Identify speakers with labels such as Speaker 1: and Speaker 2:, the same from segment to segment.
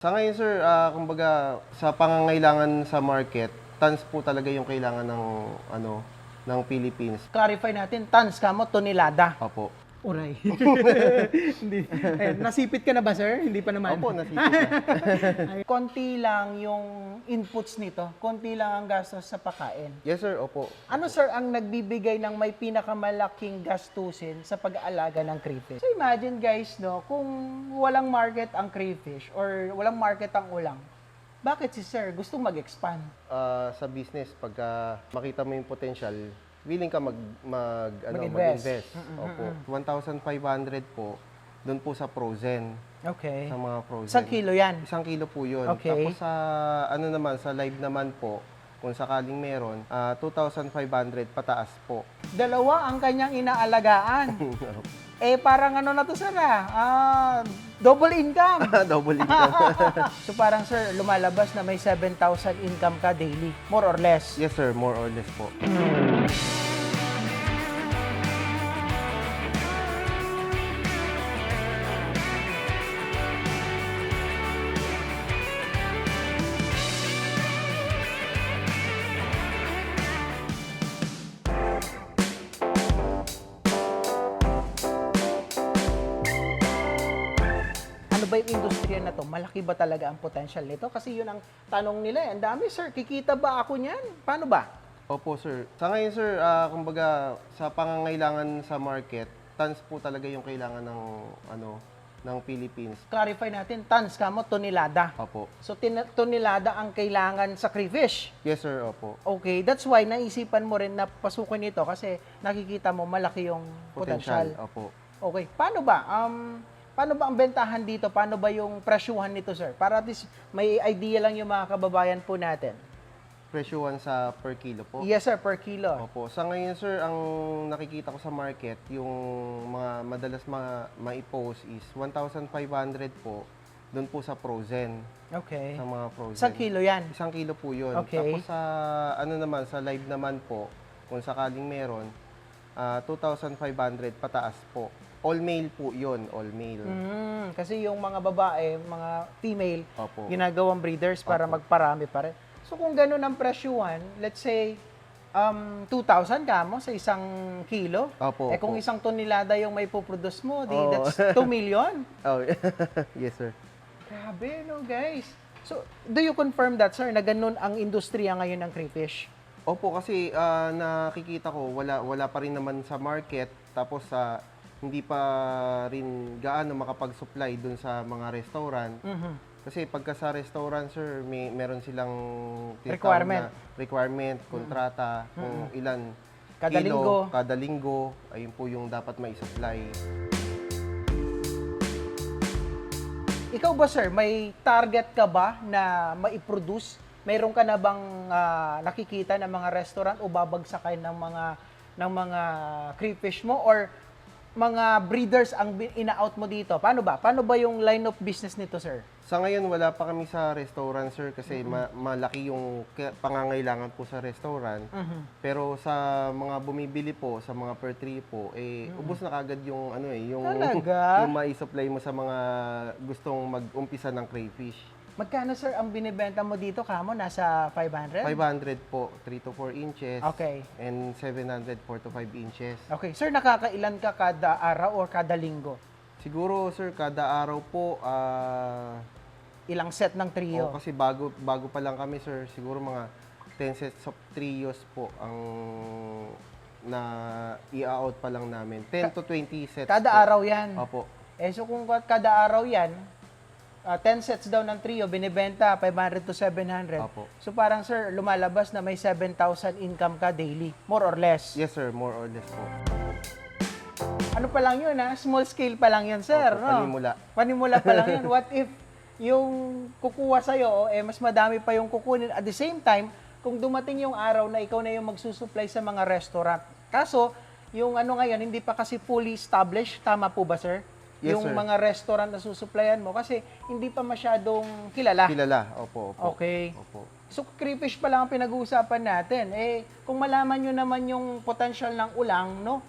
Speaker 1: Sa ngayon sir, kumbaga sa pangangailangan sa market, tons po talaga yung kailangan ng ng Philippines.
Speaker 2: Clarify natin, tons ka mo, tonelada.
Speaker 1: Opo.
Speaker 2: Uray. Hindi. Nasipit ka na ba, sir? Hindi pa naman.
Speaker 1: Opo, nasipit na.
Speaker 2: Konti lang yung inputs nito. Konti lang ang gastos sa pagkain.
Speaker 1: Yes sir, opo.
Speaker 2: Ano, sir, ang nagbibigay ng may pinakamalaking gastusin sa pag-aalaga ng crayfish? So imagine, guys, no, kung walang market ang crayfish or walang market ang ulang, bakit si sir gustong mag-expand?
Speaker 1: Sa business, pagka makita mo yung potential, willing ka
Speaker 2: Mag-invest.
Speaker 1: mag-invest. Opo. 1,500 po, doon po sa frozen.
Speaker 2: Okay.
Speaker 1: Sa mga frozen.
Speaker 2: Isang kilo yan.
Speaker 1: Isang kilo po yun.
Speaker 2: Okay.
Speaker 1: Tapos sa live naman po, kung sakaling meron, 2,500 pataas po.
Speaker 2: Dalawa ang kanyang inaalagaan. Parang ano na to, sir, double income.
Speaker 1: Double income.
Speaker 2: So parang, sir, lumalabas na may 7,000 income ka daily, more or less.
Speaker 1: Yes sir, more or less po.
Speaker 2: Ano ba yung industriya na to? Malaki ba talaga ang potential nito? Kasi yun ang tanong nila. Ang dami, sir. Kikita ba ako niyan? Paano ba?
Speaker 1: Opo sir. Sa ngayon sir, kumbaga sa pangangailangan sa market, tons po talaga yung kailangan ng Philippines.
Speaker 2: Clarify natin, tons ka mo, tonelada.
Speaker 1: Opo.
Speaker 2: So, tonelada ang kailangan sa crayfish.
Speaker 1: Yes sir, opo.
Speaker 2: Okay, that's why naisipan mo rin na pasukin ito kasi nakikita mo malaki yung potential.
Speaker 1: Opo.
Speaker 2: Okay, paano ba? Paano ba ang bentahan dito? Paano ba yung presyuhan nito, sir? Para at least may idea lang yung mga kababayan po natin.
Speaker 1: Presyuhan sa per kilo po.
Speaker 2: Yes, sir, per kilo.
Speaker 1: Opo. Sa ngayon sir, ang nakikita ko sa market, yung mga madalas ma-post is 1,500 po, doon po sa frozen.
Speaker 2: Okay.
Speaker 1: Sa mga frozen.
Speaker 2: Isang kilo yan.
Speaker 1: Isang kilo po yun.
Speaker 2: Okay.
Speaker 1: Tapos sa live naman po, kung sakaling meron, 2,500 pataas po. All male po yun, all male.
Speaker 2: Kasi yung mga babae, mga female,
Speaker 1: Opo.
Speaker 2: ginagawang breeders para
Speaker 1: Opo.
Speaker 2: magparami pa rin. So kung gano'n ang presyuhan, let's say, 2,000 ka mo sa isang kilo.
Speaker 1: Opo,
Speaker 2: Kung
Speaker 1: opo.
Speaker 2: isang tonelada yung may puproduce mo, di
Speaker 1: Oo.
Speaker 2: that's 2 million.
Speaker 1: Oh, yes sir.
Speaker 2: Grabe, no, guys. So, do you confirm that, sir, na ganun ang industriya ngayon ng crayfish?
Speaker 1: Opo, kasi nakikita ko, wala pa rin naman sa market. Tapos hindi pa rin gaano makapag-supply dun sa mga restaurant. Kasi pagka sa restaurant, sir, meron silang tinatawag na requirement, kontrata, kung ilan
Speaker 2: Kada
Speaker 1: kilo,
Speaker 2: linggo.
Speaker 1: kada linggo, ayun po yung dapat mai-supply.
Speaker 2: Ikaw ba, sir, may target ka ba na mai-produce? Mayroon ka na bang nakikita ng mga restaurant o babagsakin ng mga crayfish mo or mga breeders ang ina-out mo dito? Paano ba? Paano ba yung line of business nito, sir?
Speaker 1: Sa ngayon, wala pa kami sa restaurant, sir, kasi malaki yung pangangailangan po sa restaurant. Pero sa mga bumibili po, sa mga per tree po, ubos na kagad yung
Speaker 2: Talaga?
Speaker 1: yung mai-supply mo sa mga gustong mag-umpisa ng crayfish.
Speaker 2: Magkano, sir, ang binibenta mo dito kamo? Nasa 500?
Speaker 1: 500 po, 3 to 4 inches.
Speaker 2: Okay.
Speaker 1: And 700, 4 to 5 inches.
Speaker 2: Okay. Sir, nakakailan ka kada araw or kada linggo?
Speaker 1: Siguro, sir, kada araw po,
Speaker 2: Ilang set ng trio?
Speaker 1: kasi bago pa lang kami, sir. Siguro mga 10 sets of trios po ang na i-out pa lang namin. 10 to 20 sets
Speaker 2: Kada
Speaker 1: po.
Speaker 2: araw yan?
Speaker 1: Opo.
Speaker 2: So kung kada araw yan, 10 sets daw ng trio, binibenta 500 to 700.
Speaker 1: Opo.
Speaker 2: So parang, sir, lumalabas na may 7,000 income ka daily, more or less.
Speaker 1: Yes, sir. More or less po.
Speaker 2: Ano pa lang yun, Small scale pa lang yun, sir.
Speaker 1: Opo,
Speaker 2: No?
Speaker 1: panimula.
Speaker 2: Panimula pa lang yun. What if yung kukuha sa'yo, mas madami pa yung kukunin. At the same time, kung dumating yung araw na ikaw na yung magsusupply sa mga restaurant. Kaso, yung ngayon, hindi pa kasi fully established. Tama po ba, sir?
Speaker 1: Yes,
Speaker 2: yung
Speaker 1: sir.
Speaker 2: mga restaurant na susuplayan mo kasi hindi pa masyadong kilala.
Speaker 1: Kilala. Opo, opo.
Speaker 2: Okay.
Speaker 1: Opo.
Speaker 2: So, crayfish pa lang ang pinag-uusapan natin. Kung malaman nyo naman yung potential ng ulang, no?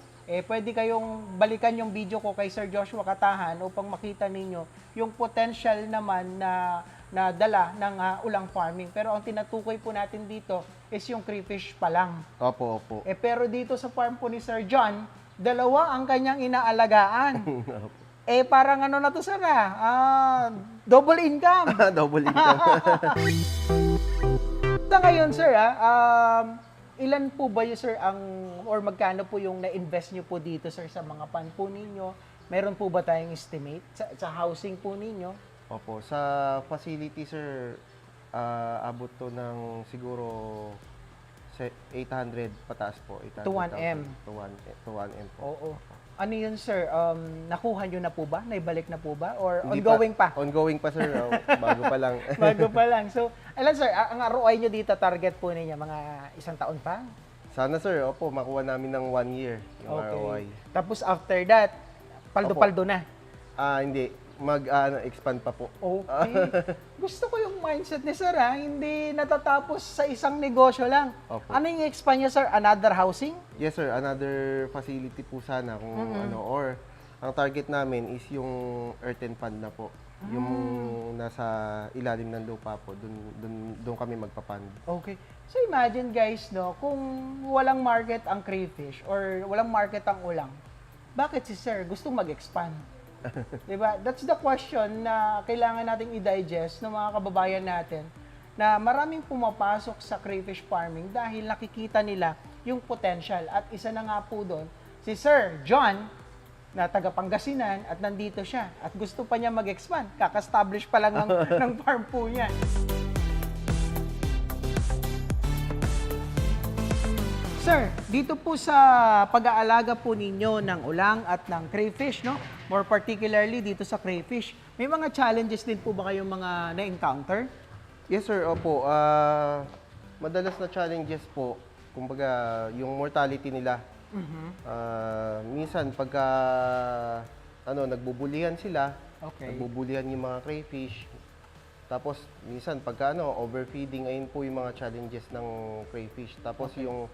Speaker 2: Pwede kayong balikan yung video ko kay Sir Joshua Katahan upang makita ninyo yung potential naman na na dala ng ulang farming. Pero ang tinatukoy po natin dito is yung crayfish pa lang.
Speaker 1: Opo, opo.
Speaker 2: Pero dito sa farm po ni Sir John, dalawa ang kanyang inaalagaan. Parang ano na to, sir, double income.
Speaker 1: Double income.
Speaker 2: Sa ngayon, sir, ilan po ba sir, or magkano po yung na-invest nyo po dito, sir, sa mga pan po ninyo? Meron po ba tayong estimate sa housing po ninyo?
Speaker 1: Opo, sa facility, sir, abot to ng siguro 800 pataas po. 800,000
Speaker 2: To 1M.
Speaker 1: To 1M po.
Speaker 2: Oo. Ano yun, sir? Nakuha nyo na po ba? Naibalik na po ba? Or
Speaker 1: Hindi
Speaker 2: ongoing pa?
Speaker 1: Ongoing pa, sir. Bago pa lang.
Speaker 2: Bago pa lang. So, alam, sir, ang ROI nyo dito, target po ninyo, mga 1 taon pa?
Speaker 1: Sana, sir, opo, makuha namin ng 1 year yung ROI.
Speaker 2: Tapos after that, paldo-paldo na.
Speaker 1: Hindi. Expand pa po.
Speaker 2: Okay. Gusto ko yung mindset ni sir, hindi natatapos sa isang negosyo lang.
Speaker 1: Opo.
Speaker 2: Ano yung expand niya, sir? Another housing?
Speaker 1: Yes, sir. Another facility po sana kung ano. Or, ang target namin is yung earthen pond na po. Yung nasa ilalim ng lupa po. Doon kami magpapand.
Speaker 2: Okay. So imagine guys, no, kung walang market ang crayfish or walang market ang ulang, bakit si sir gustong mag-expand? Diba? That's the question na kailangan nating i-digest ng mga kababayan natin na maraming pumapasok sa crayfish farming dahil nakikita nila yung potential. At isa na nga po doon, si Sir John, na taga Pangasinan at nandito siya at gusto pa niya mag-expand. Kaka-establish pa lang ng farm po niya. Sir, dito po sa pag-aalaga po ninyo ng ulang at ng crayfish, no? More particularly dito sa crayfish, may mga challenges din po ba kayong mga na-encounter?
Speaker 1: Yes, sir. Opo. Madalas na challenges po, kumbaga, yung mortality nila. Minsan, pagka nagbubulihan sila, nagbubulihan yung mga crayfish. Tapos, minsan, pagka overfeeding, ayun po yung mga challenges ng crayfish. Tapos, yung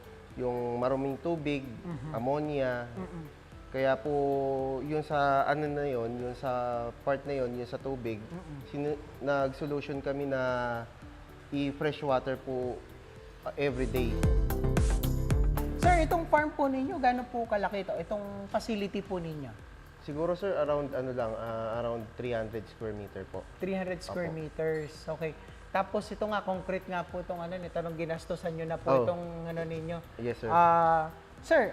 Speaker 1: maruming tubig, ammonia. Kaya po, yun sa yun sa part na yun sa tubig, nag-solution kami na i-fresh water po every day.
Speaker 2: Sir, itong farm po ninyo, gaano po kalaki ito? Itong facility po ninyo?
Speaker 1: Siguro, sir, around around 300 square meter po.
Speaker 2: 300 square meters. Okay. Tapos ito nga, concrete nga po itong nung ginastosan nyo na po itong ninyo.
Speaker 1: Yes, sir.
Speaker 2: Sir,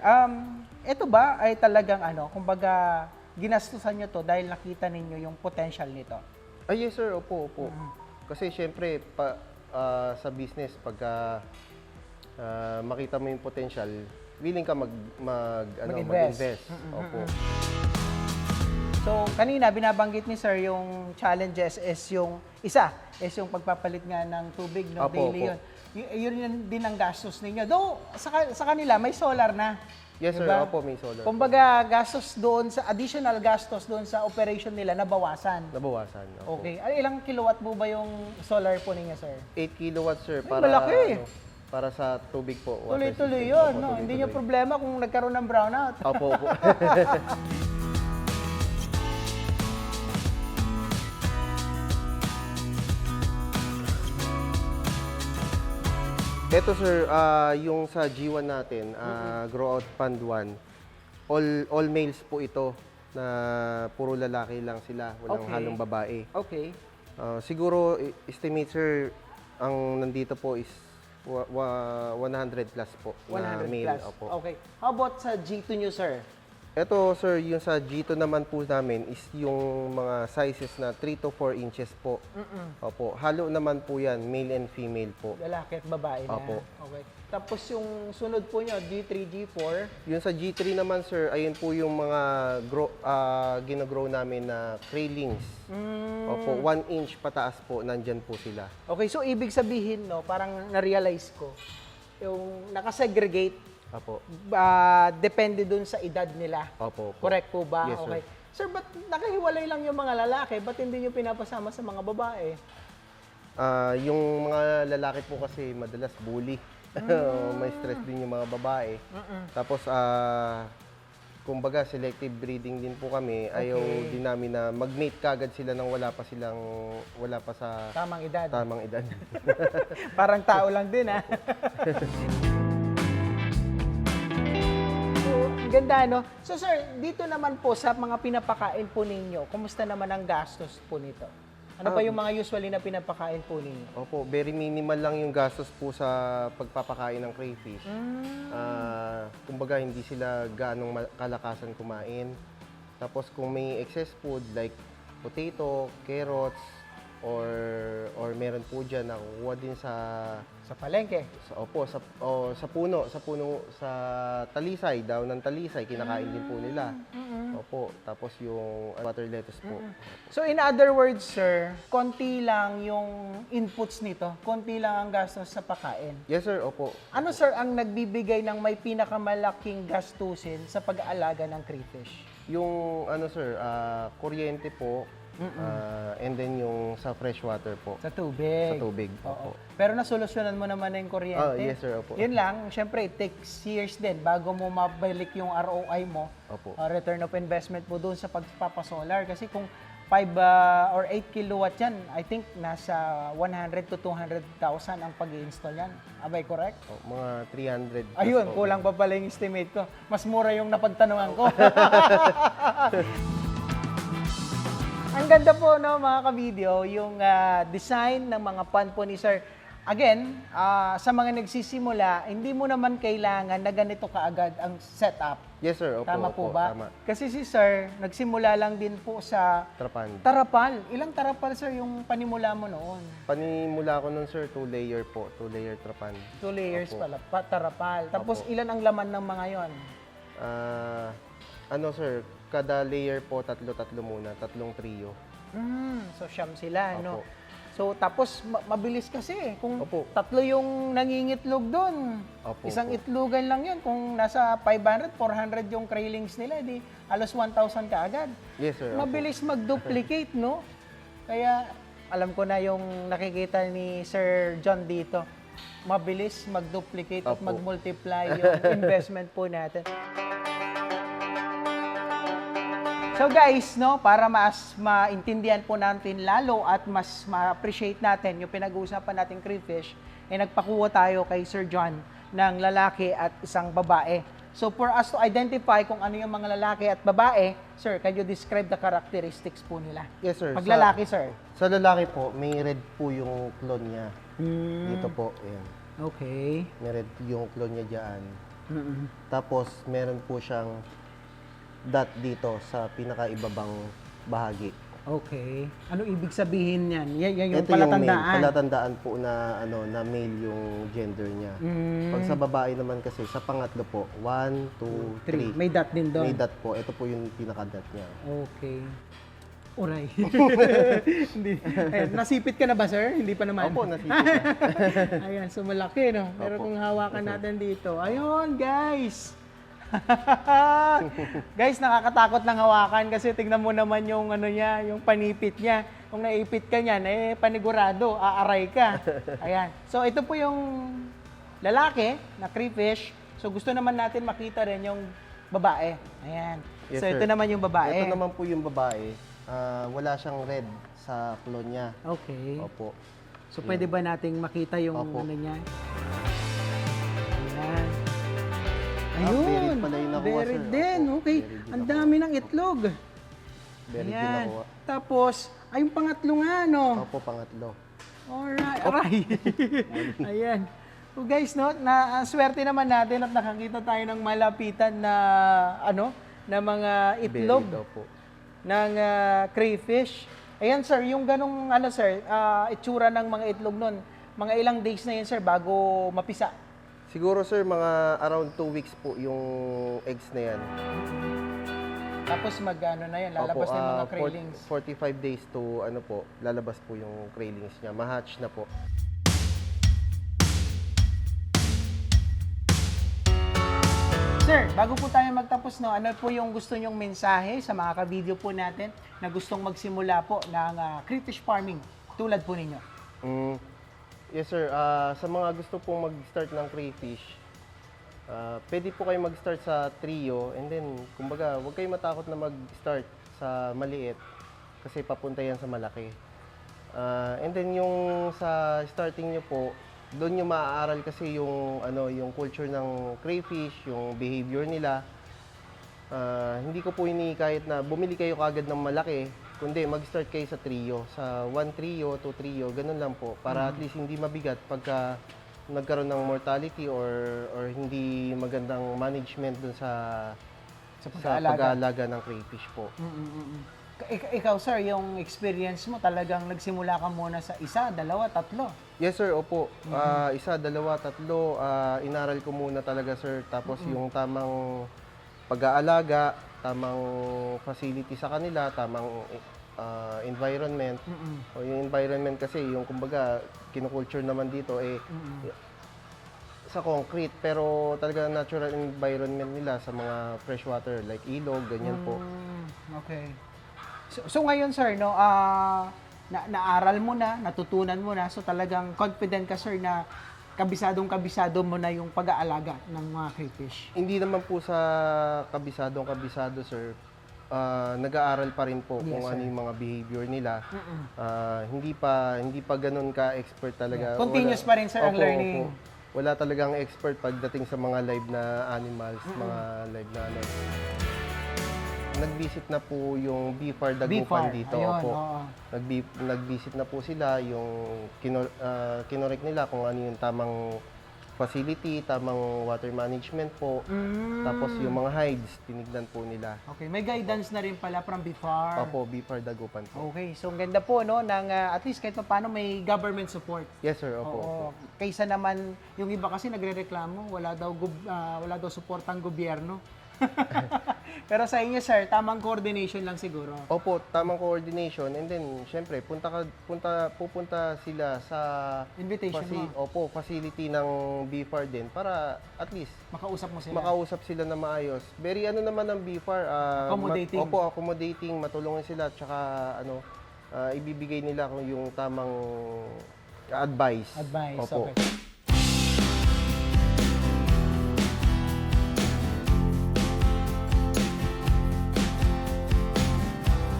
Speaker 2: ito ba ay talagang kumbaga, ginastosan nyo to dahil nakita ninyo yung potential nito?
Speaker 1: Yes, sir. Opo, opo. Kasi, syempre, sa business, pagka makita mo yung potential, willing ka mag-invest. Opo.
Speaker 2: So, kanina binabanggit ni Sir yung challenges is yung yung pagpapalit nga ng tubig, no?
Speaker 1: Opo,
Speaker 2: Daily
Speaker 1: opo.
Speaker 2: yun. Yun din ang gastos ninyo. Though, sa kanila, may solar na.
Speaker 1: Yes, sir.
Speaker 2: Diba?
Speaker 1: Opo, may solar.
Speaker 2: Kumbaga, additional gastos doon sa operation nila, nabawasan.
Speaker 1: Nabawasan. Opo.
Speaker 2: Okay. Ilang kilowatt po ba yung solar po ninyo, sir?
Speaker 1: 8 kilowatts, sir.
Speaker 2: Ay, malaki.
Speaker 1: Para sa tubig po. water
Speaker 2: Tuloy-tuloy
Speaker 1: system.
Speaker 2: yun,
Speaker 1: Opo,
Speaker 2: no?
Speaker 1: tuloy-tuloy.
Speaker 2: Hindi nyo problema kung nagkaroon ng brownout.
Speaker 1: Opo, opo. Ito, sir, yung sa G1 natin, Grow Out Fund 1, all males po ito na puro lalaki lang sila, walang
Speaker 2: Okay.
Speaker 1: halong babae.
Speaker 2: Okay.
Speaker 1: Siguro, estimate, sir, ang nandito po is 100 plus po
Speaker 2: 100
Speaker 1: na male.
Speaker 2: plus.
Speaker 1: Opo.
Speaker 2: Okay. How about sa G2 nyo, sir?
Speaker 1: Ito, sir, yung sa G2 naman po namin is yung mga sizes na 3 to 4 inches po. Opo. Halo naman po yan, male and female po.
Speaker 2: Lalaki at babae na.
Speaker 1: Opo.
Speaker 2: Okay. Tapos yung sunod po nyo, G3, G4.
Speaker 1: Yung sa G3 naman, sir, ayun po yung mga ginagrow namin na craylings. Opo, 1 inch pataas po, nandyan po sila.
Speaker 2: Okay, so ibig sabihin, no, parang na-realize ko, yung nakasegregate,
Speaker 1: Opo.
Speaker 2: depende dun sa edad nila.
Speaker 1: Opo, opo.
Speaker 2: Correct po ba?
Speaker 1: Yes, sir.
Speaker 2: Okay. Sir, ba't nakahiwalay lang yung mga lalaki? Ba't hindi nyo pinapasama sa mga babae?
Speaker 1: Yung mga lalaki po kasi madalas bully. May stress din yung mga babae. Tapos, kumbaga selective breeding din po kami. Ayaw din namin na mag-mate kagad sila nang wala pa sa
Speaker 2: Tamang edad.
Speaker 1: tamang edad.
Speaker 2: Parang tao lang din, ha? So, ang ganda, no? So, sir, dito naman po sa mga pinapakain po ninyo, kumusta naman ang gastos po nito? Ano ba yung mga usually na pinapakain po ninyo?
Speaker 1: Opo, very minimal lang yung gastos po sa pagpapakain ng crayfish. Kumbaga, hindi sila gaanong kalakasan kumain. Tapos kung may excess food like potato, carrots, or meron po dyan na kukuha din sa
Speaker 2: Palengke?
Speaker 1: sa puno, sa talisay, daw ng talisay, kinakain din po nila. Opo, tapos yung water lettuce po.
Speaker 2: So, in other words, sir, konti lang yung inputs nito. Konti lang ang gastos sa pagkain.
Speaker 1: Yes sir, opo.
Speaker 2: Ano, sir, ang nagbibigay ng may pinakamalaking gastusin sa pag-aalaga ng crayfish?
Speaker 1: Yung ano sir, kuryente po, and then yung sa fresh water po.
Speaker 2: Sa tubig.
Speaker 1: Sa tubig,
Speaker 2: Oo.
Speaker 1: opo.
Speaker 2: Pero nasolusyonan mo naman na yung kuryente.
Speaker 1: Yes sir, opo.
Speaker 2: Yun lang, syempre, it takes years din bago mo mabalik yung ROI mo,
Speaker 1: Opo.
Speaker 2: return of investment mo doon sa pagpapasolar. Kasi kung 5 or 8 kilowatt yan, I think nasa 100 to 200,000 ang pag-i-install yan. Abay, correct?
Speaker 1: Mga 300. plus
Speaker 2: Ayun,
Speaker 1: po.
Speaker 2: kulang pa pala yung estimate ko. Mas mura yung napagtanungan ko. Ang ganda po, no, mga ka-video, yung design ng mga pan po ni Sir. Again, sa mga nagsisimula, hindi mo naman kailangan na ganito kaagad ang setup.
Speaker 1: Yes sir, opo.
Speaker 2: Tama po
Speaker 1: opo,
Speaker 2: ba?
Speaker 1: Tama.
Speaker 2: Kasi si Sir, nagsimula lang din po sa
Speaker 1: Trapan.
Speaker 2: tarapal. Ilang tarapal, Sir, yung panimula mo noon?
Speaker 1: Panimula ko nun sir, 2-layer po. 2-layer trapan.
Speaker 2: 2 layers
Speaker 1: Opo.
Speaker 2: pala, tarapal. Tapos
Speaker 1: Opo.
Speaker 2: ilan ang laman ng mga yon?
Speaker 1: Ano sir, kada layer po, tatlo muna. 3 trio.
Speaker 2: So siyam sila, no?
Speaker 1: Opo.
Speaker 2: So, tapos mabilis kasi. Kung
Speaker 1: Opo.
Speaker 2: 3 yung nangingitlog doon,
Speaker 1: Opo,
Speaker 2: isang
Speaker 1: opo.
Speaker 2: itlogan lang yun. Kung nasa 500, 400 yung craylings nila, di halos 1,000 kaagad.
Speaker 1: Yes sir, opo.
Speaker 2: Mabilis mag-duplicate, no? Kaya, alam ko na yung nakikita ni Sir John dito. Mabilis mag-duplicate at
Speaker 1: Opo.
Speaker 2: mag-multiply yung investment po natin. So guys, no, para mas maintindihan po natin lalo at mas ma-appreciate natin yung pinag-uusapan nating crayfish, nagpakuha tayo kay Sir John ng lalaki at isang babae. So for us to identify kung ano yung mga lalaki at babae, Sir, can you describe the characteristics po nila?
Speaker 1: Yes sir.
Speaker 2: Pag lalaki, Sir.
Speaker 1: Sa lalaki po, may red po yung clone niya. Dito po, ayan.
Speaker 2: Okay.
Speaker 1: May red yung clone niya dyan. Tapos, meron po siyang dot dito sa pinakaibabang bahagi.
Speaker 2: Okay. Ano ibig sabihin niyan? Yan yung
Speaker 1: Ito
Speaker 2: palatandaan.
Speaker 1: yung male. Palatandaan po na na male yung gender niya. Pag sa babae naman kasi, sa pangatlo po, 1, 2, 3.
Speaker 2: May dot din doon.
Speaker 1: May dot po. Ito po yung pinaka-dot niya.
Speaker 2: Okay. Uray. Hindi. Ayan, nasipit ka na ba, sir? Hindi pa naman.
Speaker 1: Opo, nasipit na.
Speaker 2: Ayan, so malaki, no? Pero
Speaker 1: Opo.
Speaker 2: kung hawakan natin dito, ayun, guys! Guys, nakakatakot lang hawakan kasi tignan mo naman yung ano niya, yung panipit niya. Kung naipit ka niyan, panigurado, aaray ka. Ayan. So, ito po yung lalaki na crayfish. So, gusto naman natin makita rin yung babae. Ayan.
Speaker 1: Yes,
Speaker 2: so,
Speaker 1: sir.
Speaker 2: ito naman yung babae.
Speaker 1: Ito naman po yung babae. Wala siyang red sa clone niya.
Speaker 2: Okay.
Speaker 1: Opo.
Speaker 2: So, pwede ba nating makita yung
Speaker 1: Opo.
Speaker 2: ano niya? Ayan.
Speaker 1: buried pala yung nakuha,
Speaker 2: buried
Speaker 1: sir.
Speaker 2: din.
Speaker 1: Opo,
Speaker 2: Okay.
Speaker 1: buried din
Speaker 2: Ang
Speaker 1: nakuha.
Speaker 2: dami ng itlog.
Speaker 1: Very din
Speaker 2: Ayan.
Speaker 1: nakuha.
Speaker 2: Tapos, ay, yung pangatlo nga, no?
Speaker 1: Opo, pangatlo.
Speaker 2: Alright. Aray. Ayan. So guys, no, swerte naman natin at nakakita tayo ng malapitan na, ano, na mga itlog
Speaker 1: Buried, opo.
Speaker 2: ng crayfish. Ayan, sir, yung ganong, ano, sir, itsura ng mga itlog nun, mga ilang days na yun, sir, bago mapisa.
Speaker 1: Siguro sir, mga around 2 weeks po yung eggs na yan.
Speaker 2: Tapos ano na yan, lalabas na yung mga craylings.
Speaker 1: 45 days to ano po, lalabas po yung craylings niya. Ma-hatch na po.
Speaker 2: Sir, bago po tayo magtapos, no, ano po yung gusto nyong mensahe sa mga ka-video po natin na gustong magsimula po ng crayfish farming tulad po ninyo?
Speaker 1: Yes sir, sa mga gusto pong mag-start ng crayfish, Pwede po kayo mag-start sa trio and then, kumbaga, huwag kayong matakot na mag-start sa maliit kasi papunta yan sa malaki. And then yung sa starting nyo po, doon nyo maaaral kasi yung, yung culture ng crayfish, yung behavior nila. Hindi ko po kahit na bumili kayo kagad ng malaki, kundi mag-start kayo sa trio. Sa 1 trio, 2 trio, ganun lang po. Para at least hindi mabigat pagka nagkaroon ng mortality or hindi magandang management dun sa pag-aalaga ng crayfish po.
Speaker 2: Ikaw, sir, yung experience mo, talagang nagsimula ka muna sa 1, 2, 3.
Speaker 1: Yes, sir. Opo. 1, 2, 3. Inaral ko muna talaga, sir. Tapos yung tamang pag-aalaga, tamang facility sa kanila, tamang environment. O yung environment kasi, yung kumbaga, kinukulture naman dito, sa concrete, pero talaga natural environment nila sa mga freshwater, like ilog, ganyan po.
Speaker 2: Okay. So ngayon, sir, no, naaral mo na, natutunan mo na, so talagang confident ka, sir, na kabisado mo na yung pag-aalaga ng mga crayfish.
Speaker 1: Hindi naman po sa kabisado, sir. Nag-aaral pa rin po kung ano yung mga behavior nila. Hindi pa ganun ka-expert talaga.
Speaker 2: Continuous pa rin, sir, ang learning.
Speaker 1: Opo. Wala talagang expert pagdating sa mga live na animals, mga live na ano. Nag-visit na po yung BFAR Dagupan dito.
Speaker 2: Ayun,
Speaker 1: Opo.
Speaker 2: oo.
Speaker 1: Nag-visit na po sila, yung kinorek nila kung ano yung tamang facility, tamang water management po. Tapos yung mga hides, tinignan po nila.
Speaker 2: Okay, may guidance na rin pala from BFAR.
Speaker 1: Opo, BFAR Dagupan po.
Speaker 2: Okay, so ang ganda po, no, ng at least kahit paano may government support.
Speaker 1: Yes, sir. Opo.
Speaker 2: Oo. Kaysa naman, yung iba kasi nagrereklamo, wala daw suportang gobyerno. Pero sa inyo, sir, tamang coordination lang siguro.
Speaker 1: Opo, tamang coordination. And then, syempre, pupunta sila sa
Speaker 2: Invitation mo.
Speaker 1: Opo, facility ng BFAR din para at least
Speaker 2: Makausap mo sila.
Speaker 1: makausap sila na maayos. Very naman ng BFAR.
Speaker 2: Accommodating.
Speaker 1: Opo, accommodating. Matulungan sila. Tsaka, ibibigay nila kung yung tamang advice. Opo.
Speaker 2: Okay.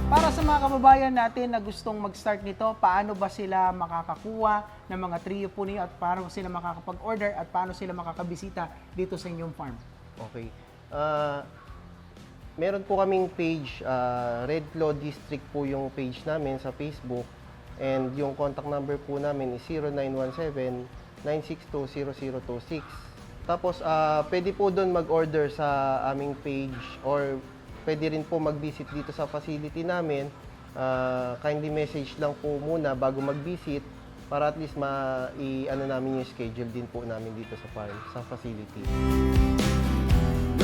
Speaker 2: Para sa mga kababayan natin na gustong mag-start nito, paano ba sila makakakuha ng mga trio po niyo at paano sila makakapag-order at paano sila makakabisita dito sa inyong farm?
Speaker 1: Okay. Meron po kaming page, Red Claw District po yung page namin sa Facebook. And yung contact number po namin is 0917-962-0026. Tapos, pwede po doon mag-order sa aming page or pwede rin po mag-visit dito sa facility namin. Kindly message lang po muna bago mag-visit para at least namin yung schedule din po namin dito sa farm, sa facility.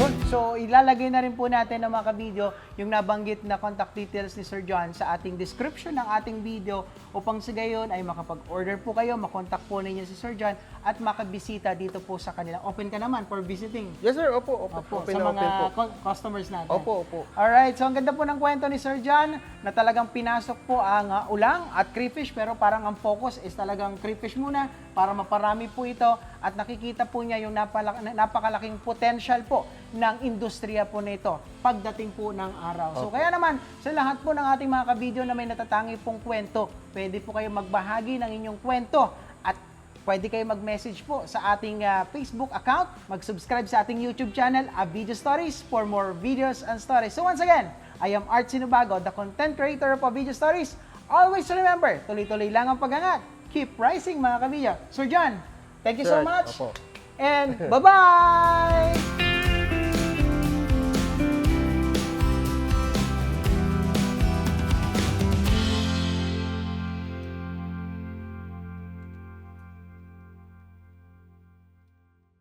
Speaker 1: Yun.
Speaker 2: So, ilalagay na rin po natin ng mga kabidyo yung nabanggit na contact details ni Sir John sa ating description ng ating video upang sa gayon ay makapag-order po kayo, makontak po ninyo si Sir John at makabisita dito po sa kanila. Open ka naman for visiting.
Speaker 1: Yes, sir. Opo. Open
Speaker 2: sa
Speaker 1: na
Speaker 2: mga
Speaker 1: open po.
Speaker 2: customers natin.
Speaker 1: Opo.
Speaker 2: Alright, so ang ganda po ng kwento ni Sir John na talagang pinasok po ang ulang at crayfish pero parang ang focus is talagang crayfish muna para maparami po ito at nakikita po niya yung napakalaking potential po ng industriya po nito pagdating po ng araw. So kaya naman sa lahat po ng ating mga kabidyo na may natatangi pong kwento, pwede po kayo magbahagi ng inyong kwento at pwede kayo mag-message po sa ating Facebook account, mag-subscribe sa ating YouTube channel, Video Stories, for more videos and stories. So once again, I am Art Sinubago, the content creator of Video Stories. Always remember, tuloy-tuloy lang ang pag-angat. Keep rising mga kabidyo. Sir John, thank you so much.
Speaker 1: Opo.
Speaker 2: And bye-bye!